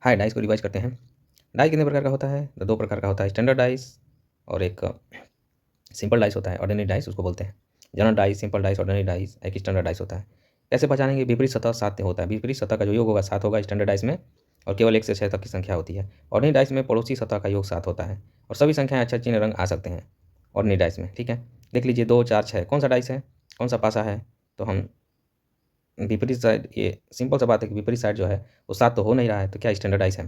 हाय, dice को revise करते हैं। डाइस कितने प्रकार का होता है? तो दो प्रकार का होता है, स्टैंडर्ड डाइस और एक सिंपल डाइस होता है, ऑर्डिनरी डाइस उसको बोलते हैं। General dice, simple dice, ordinary dice, एक स्टैंडर्ड डाइस होता है। कैसे पहचानेंगे? विपरीत सतह 7 होता है। विपरीत सतह का जो योग होगा 7 होगा स्टैंडर्ड डाइस में, और केवल 1 से 6 तक की संख्या होती है। ऑर्डिनरी डाइस में पड़ोसी सतह का योग 7 होता है और सभी संख्याएं अच्छा चिन्ह रंग आ सकते हैं ऑर्डिनरी डाइस में। ठीक है, देख लीजिए 2, 4, 6 कौन सा डाइस है, कौन सा पासा है? तो हम विपरीत साइड, ये सिंपल सा बात है कि विपरीत साइड जो है वो 7 तो हो नहीं रहा है, तो क्या स्टैंडर्ड डाइस है?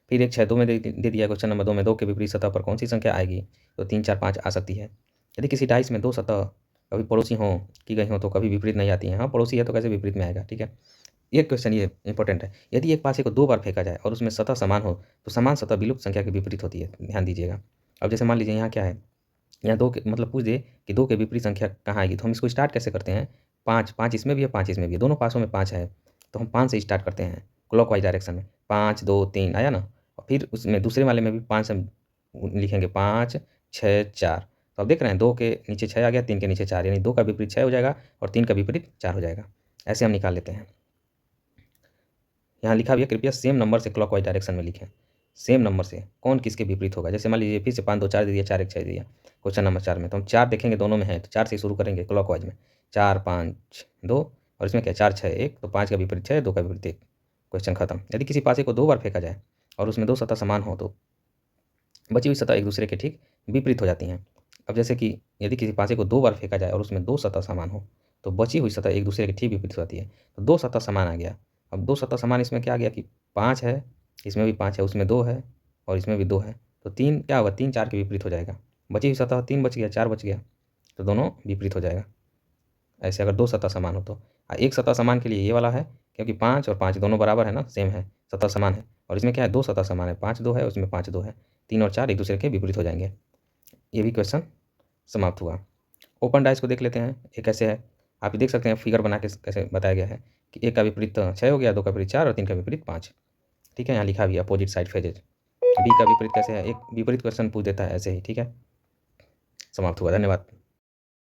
फिर एक 6 2 में दे दिया क्वेश्चन नंबर 2 में 2 के विपरीत सतह पर कौन सी संख्या आएगी? तो 3, 4, 5 आ सकती है। यदि किसी डाइस में 2 सतह कभी पड़ोसी हों की गई हों तो कभी विपरीत नहीं आती हैं। हाँ, पड़ोसी है तो कैसे विपरीत में आएगा? ठीक है, ये क्वेश्चन ये इंपॉर्टेंट है। यदि एक पासे को 2 बार फेंका जाए और उसमें सतह समान हो तो समान सतह विलुप्त संख्या के विपरीत होती है, ध्यान दीजिएगा। अब जैसे मान लीजिए यहाँ क्या है, यहाँ 2 के मतलब पूछ दे कि 2 के विपरीत संख्या कहाँ आएगी, तो हम इसको स्टार्ट कैसे करते हैं? 5, 5 इसमें भी है, 5 इसमें भी है, दोनों पासों में 5 है, तो हम 5 से स्टार्ट करते हैं क्लॉकवाइज डायरेक्शन में। 5, 2, 3 आया ना, और फिर उसमें दूसरे वाले में भी 5 हम लिखेंगे, 5, 6, 4। तो अब देख रहे हैं 2 के नीचे 6 आ गया, 3 के नीचे 4, यानी 2 का विपरीत 6 हो जाएगा और 3 का विपरीत 4 हो जाएगा। ऐसे हम निकाल लेते हैं। यहाँ लिखा भी है, कृपया सेम नंबर से क्लॉकवाइज डायरेक्शन में लिखें। सेम नंबर से कौन किसके विपरीत होगा? जैसे मान लीजिए फिर से 5, 2, 4 दे दिया, 4, 1, 6 दिया क्वेश्चन नंबर 4 में, तो हम 4 देखेंगे दोनों में है, तो 4 से शुरू करेंगे क्लॉकवाइज में। 4, 5, 2, और इसमें क्या 4, 6, 1, तो 5 का विपरीत 6, 2 का विपरीत 1, क्वेश्चन खत्म। यदि किसी पासे को 2 बार फेंका जाए और उसमें 2 सतह समान हो तो बची हुई सतह एक दूसरे के ठीक विपरीत हो जाती हैं। अब जैसे कि यदि किसी पासे को 2 बार फेंका जाए और उसमें 2 सतह समान हो तो बची हुई सतह एक दूसरे के ठीक विपरीत होती है। तो 2 सतह समान आ गया। अब 2 सतह समान इसमें क्या आ गया कि 5 है, इसमें भी 5 है, उसमें 2 है और इसमें भी 2 है, तो 3 क्या होगा? 3 4 के विपरीत हो जाएगा। बची हुई सतह 3 बच गया, 4 बच गया, तो दोनों विपरीत हो जाएगा। ऐसे अगर 2 सतह समान हो तो एक सतह समान के लिए ये वाला है, क्योंकि 5 और 5 दोनों बराबर है ना, सेम है, सतह समान है। और इसमें क्या है, 2 सतह समान है, 5 2 है, उसमें 5 2 है, 3 और 4 एक दूसरे के विपरीत हो जाएंगे। ये भी क्वेश्चन समाप्त हुआ। ओपन डाइस को देख लेते हैं, ये कैसे है। आप देख सकते हैं फिगर बना के कैसे बताया गया है कि एक का विपरीत 6 हो गया, 2 का विपरीत 4 और 3 का विपरीत 5। ठीक है, यहाँ लिखा भी है अपोजिट साइड फेजेज। बी का विपरीत कैसे है, एक विपरीत क्वेश्चन पूछ देता है ऐसे ही। ठीक है, समाप्त हुआ, धन्यवाद।